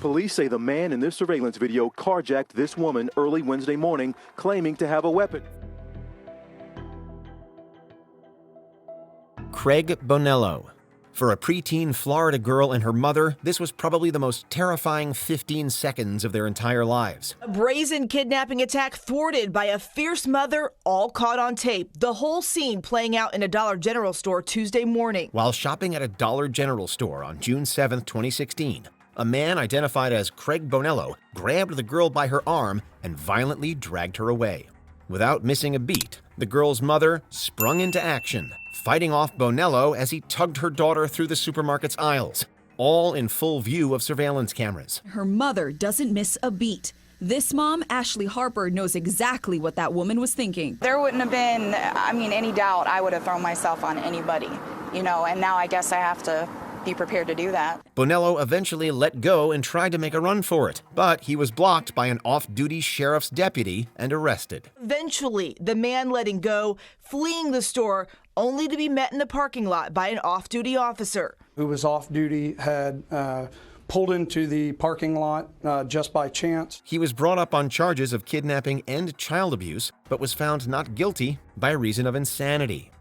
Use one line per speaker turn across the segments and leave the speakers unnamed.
Police say the man in this surveillance video carjacked this woman early Wednesday morning, claiming to have a weapon.
Craig Bonello. For a preteen Florida girl and her mother, this was probably the most terrifying 15 seconds of their entire lives.
A brazen kidnapping attack thwarted by a fierce mother, all caught on tape. The whole scene playing out in a Dollar General store Tuesday morning.
While shopping at a Dollar General store on June 7, 2016, a man identified as Craig Bonello grabbed the girl by her arm and violently dragged her away. Without missing a beat, the girl's mother sprung into action, fighting off Bonello as he tugged her daughter through the supermarket's aisles, all in full view of surveillance cameras.
Her mother doesn't miss a beat. This mom, Ashley Harper, knows exactly what that woman was thinking.
There wouldn't have been, any doubt I would have thrown myself on anybody, and now I guess I have to be prepared to do that.
Bonello eventually let go and tried to make a run for it, but he was blocked by an off-duty sheriff's deputy and arrested.
Eventually, the man letting go, fleeing the store, only to be met in the parking lot by an off-duty officer.
Who was off-duty had pulled into the parking lot just by chance.
He was brought up on charges of kidnapping and child abuse, but was found not guilty by reason of insanity.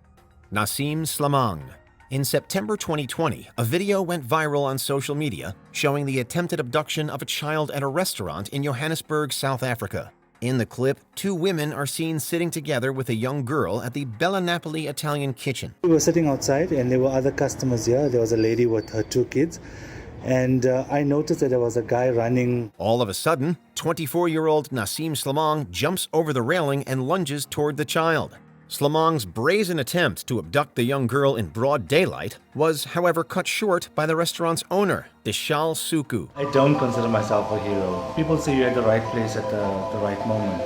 Nasim Slong. In September 2020, a video went viral on social media showing the attempted abduction of a child at a restaurant in Johannesburg, South Africa. In the clip, two women are seen sitting together with a young girl at the Bella Napoli Italian kitchen.
We were sitting outside and there were other customers here. There was a lady with her two kids. And I noticed that there was a guy running.
All of a sudden, 24-year-old Nasim Slong jumps over the railing and lunges toward the child. Slong's brazen attempt to abduct the young girl in broad daylight was, however, cut short by the restaurant's owner, Dishal Suku.
I don't consider myself a hero. People say you're at the right place at the right moment.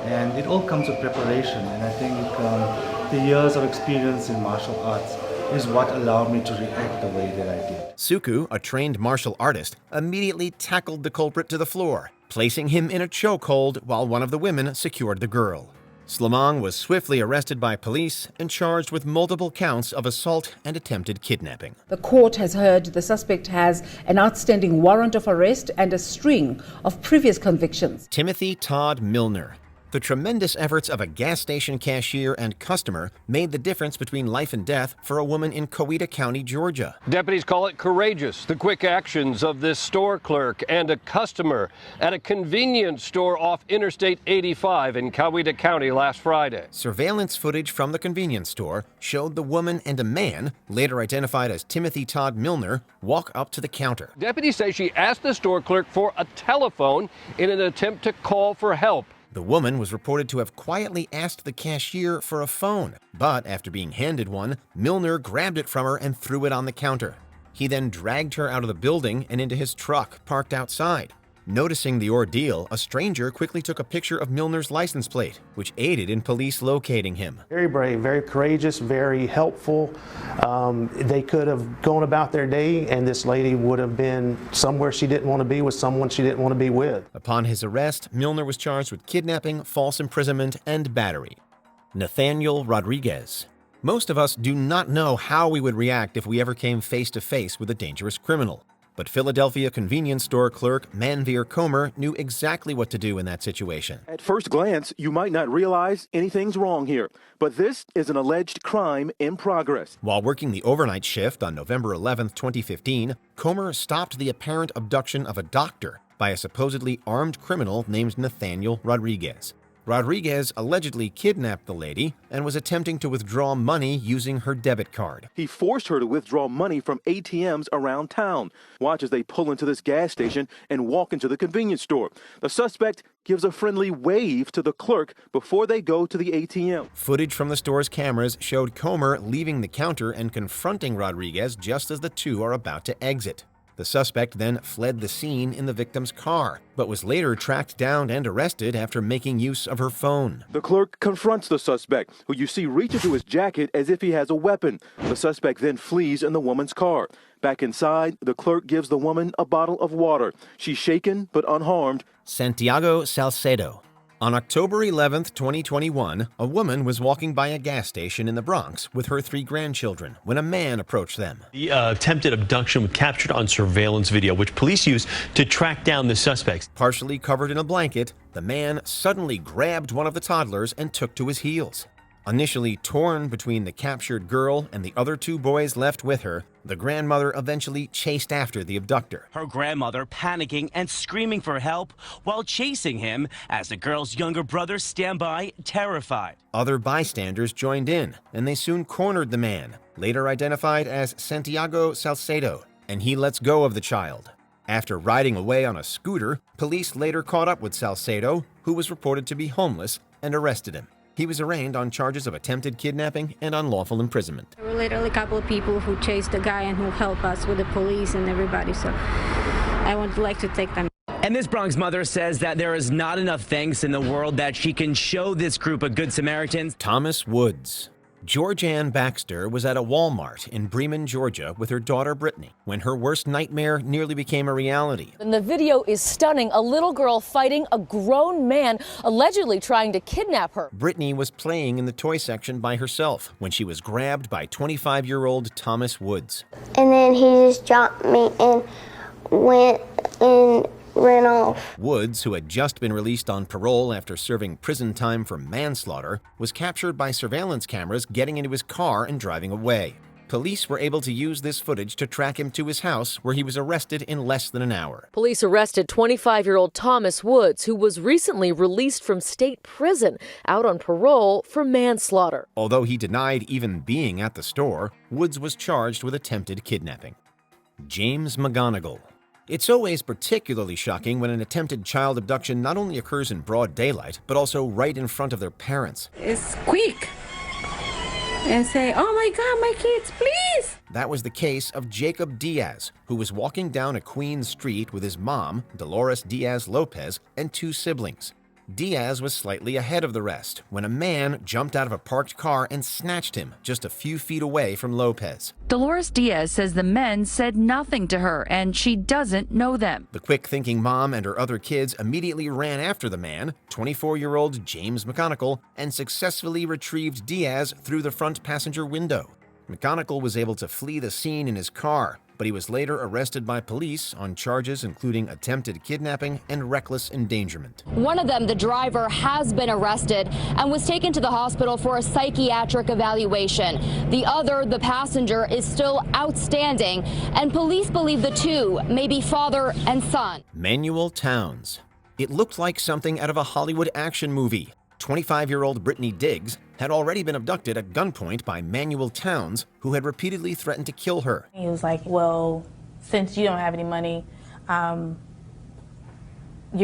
And it all comes with preparation. And I think the years of experience in martial arts is what allowed me to react the way that I did.
Suku, a trained martial artist, immediately tackled the culprit to the floor, placing him in a chokehold while one of the women secured the girl. Slong was swiftly arrested by police and charged with multiple counts of assault and attempted kidnapping.
The court has heard the suspect has an outstanding warrant of arrest and a string of previous convictions.
Timothy Todd Milner. The tremendous efforts of a gas station cashier and customer made the difference between life and death for a woman in Coweta County, Georgia.
Deputies call it courageous, the quick actions of this store clerk and a customer at a convenience store off Interstate 85 in Coweta County last Friday.
Surveillance footage from the convenience store showed the woman and a man, later identified as Timothy Todd Milner, walk up to the counter.
Deputies say she asked the store clerk for a telephone in an attempt to call for help.
The woman was reported to have quietly asked the cashier for a phone, but after being handed one, Milner grabbed it from her and threw it on the counter. He then dragged her out of the building and into his truck parked outside. Noticing the ordeal, a stranger quickly took a picture of Milner's license plate, which aided in police locating him.
Very brave, very courageous, very helpful. They could have gone about their day and this lady would have been somewhere she didn't want to be with someone she didn't want to be with.
Upon his arrest, Milner was charged with kidnapping, false imprisonment, and battery. Nathaniel Rodriguez. Most of us do not know how we would react if we ever came face to face with a dangerous criminal. But Philadelphia convenience store clerk Manveer Comer knew exactly what to do in that situation.
At first glance, you might not realize anything's wrong here, but this is an alleged crime in progress.
While working the overnight shift on November 11, 2015, Comer stopped the apparent abduction of a doctor by a supposedly armed criminal named Nathaniel Rodriguez. Rodriguez allegedly kidnapped the lady and was attempting to withdraw money using her debit card.
He forced her to withdraw money from ATMs around town. Watch as they pull into this gas station and walk into the convenience store. The suspect gives a friendly wave to the clerk before they go to the ATM.
Footage from the store's cameras showed Comer leaving the counter and confronting Rodriguez just as the two are about to exit. The suspect then fled the scene in the victim's car, but was later tracked down and arrested after making use of her phone.
The clerk confronts the suspect, who you see reach into his jacket as if he has a weapon. The suspect then flees in the woman's car. Back inside, the clerk gives the woman a bottle of water. She's shaken but unharmed.
Santiago Salo. On October 11, 2021, a woman was walking by a gas station in the Bronx with her 3 grandchildren when a man approached them.
The attempted abduction was captured on surveillance video, which police used to track down the suspects.
Partially covered in a blanket, the man suddenly grabbed one of the toddlers and took to his heels. Initially torn between the captured girl and the other 2 boys left with her, the grandmother eventually chased after the abductor.
Her grandmother panicking and screaming for help while chasing him as the girl's younger brothers stand by, terrified.
Other bystanders joined in, and they soon cornered the man, later identified as Santiago Salo, and he lets go of the child. After riding away on a scooter, police later caught up with Salo, who was reported to be homeless, and arrested him. He was arraigned on charges of attempted kidnapping and unlawful imprisonment.
There were literally a couple of people who chased the guy and who helped us with the police and everybody, so I would like to take them.
And this Bronx mother says that there is not enough thanks in the world that she can show this group of good Samaritans.
Thomas Woods. Georgianne Baxter was at a Walmart in Bremen, Georgia with her daughter Britney when her worst nightmare nearly became a reality.
And the video is stunning. A little girl fighting a grown man allegedly trying to kidnap her.
Britney was playing in the toy section by herself when she was grabbed by 25-year-old Thomas Woods.
And then he just dropped me and went and ran off.
Woods, who had just been released on parole after serving prison time for manslaughter, was captured by surveillance cameras getting into his car and driving away. Police were able to use this footage to track him to his house, where he was arrested in less than an hour.
Police arrested 25-year-old Thomas Woods, who was recently released from state prison out on parole for manslaughter.
Although he denied even being at the store, Woods was charged with attempted kidnapping. James McGonagle. It's always particularly shocking when an attempted child abduction not only occurs in broad daylight, but also right in front of their parents.
It's quick. And say, oh my God, my kids, please.
That was the case of Jacob Diaz, who was walking down a Queens street with his mom, Dolores Diaz Lopez, and 2 siblings. Diaz was slightly ahead of the rest when a man jumped out of a parked car and snatched him just a few feet away from Lopez.
Dolores Diaz says the men said nothing to her and she doesn't know them.
The quick-thinking mom and her other kids immediately ran after the man, 24-year-old James McGonagle, and successfully retrieved Diaz through the front passenger window. McGonagle was able to flee the scene in his car, but he was later arrested by police on charges including attempted kidnapping and reckless endangerment.
One of them, the driver, has been arrested and was taken to the hospital for a psychiatric evaluation. The other, the passenger, is still outstanding, and police believe the 2 may be father and son.
Manuel Towns. It looked like something out of a Hollywood action movie. 25-year-old Britney Diggs had already been abducted at gunpoint by Manuel Towns, who had repeatedly threatened to kill her.
He was like, well, since you don't have any money, you're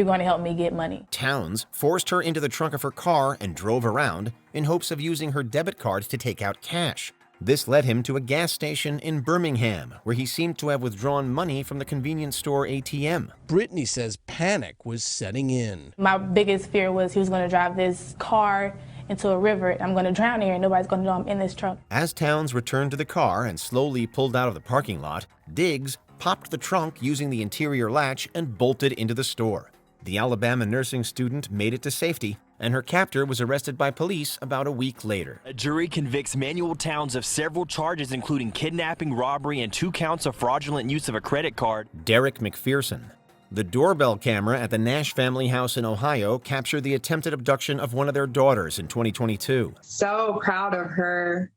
going to help me get money.
Towns forced her into the trunk of her car and drove around in hopes of using her debit card to take out cash. This led him to a gas station in Birmingham, where he seemed to have withdrawn money from the convenience store ATM.
Britney says panic was setting in.
My biggest fear was he was going to drive this car into a river. I'm going to drown here and nobody's going to know I'm in this trunk.
As Towns returned to the car and slowly pulled out of the parking lot, Diggs popped the trunk using the interior latch and bolted into the store. The Alabama nursing student made it to safety, and her captor was arrested by police about a week later.
A jury convicts Manuel Towns of several charges, including kidnapping, robbery, and 2 counts of fraudulent use of a credit card.
Derek McPherson. The doorbell camera at the Nash family house in Ohio captured the attempted abduction of one of their daughters in 2022.
So proud of her,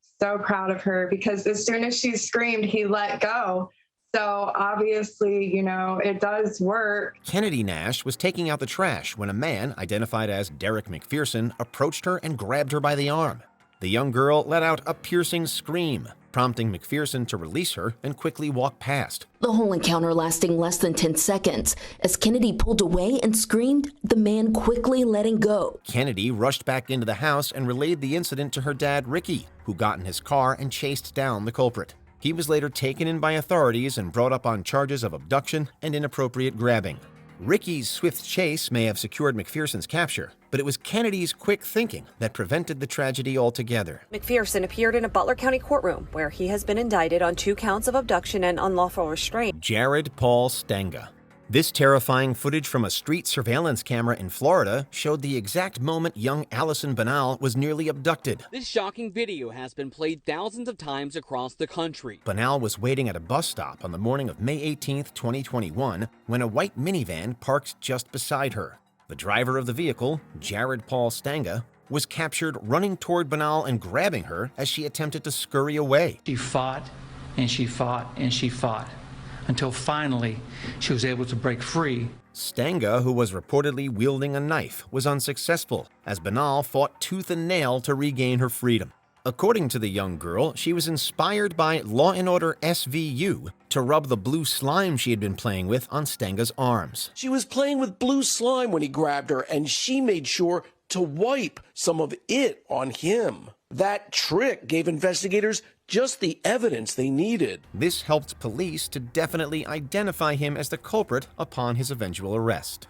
because as soon as she screamed, he let go. So obviously, it does work.
Kennedy Nash was taking out the trash when a man, identified as Derek McPherson, approached her and grabbed her by the arm. The young girl let out a piercing scream, prompting McPherson to release her and quickly walk past.
The whole encounter lasting less than 10 seconds. As Kennedy pulled away and screamed, the man quickly letting go.
Kennedy rushed back into the house and relayed the incident to her dad, Ricky, who got in his car and chased down the culprit. He was later taken in by authorities and brought up on charges of abduction and inappropriate grabbing. Ricky's swift chase may have secured McPherson's capture, but it was Kennedy's quick thinking that prevented the tragedy altogether.
McPherson appeared in a Butler County courtroom where he has been indicted on 2 counts of abduction and unlawful restraint.
Jared Paul Stanga. This terrifying footage from a street surveillance camera in Florida showed the exact moment young Allison Banal was nearly abducted.
This shocking video has been played thousands of times across the country.
Banal was waiting at a bus stop on the morning of May 18, 2021, when a white minivan parked just beside her. The driver of the vehicle, Jared Paul Stanga, was captured running toward Banal and grabbing her as she attempted to scurry away.
She fought and she fought and she fought until finally she was able to break free.
Stanga, who was reportedly wielding a knife, was unsuccessful as Banal fought tooth and nail to regain her freedom. According to the young girl, she was inspired by Law & Order SVU to rub the blue slime she had been playing with on Stanga's arms.
She was playing with blue slime when he grabbed her, and she made sure to wipe some of it on him. That trick gave investigators just the evidence they needed.
This helped police to definitely identify him as the culprit upon his eventual arrest.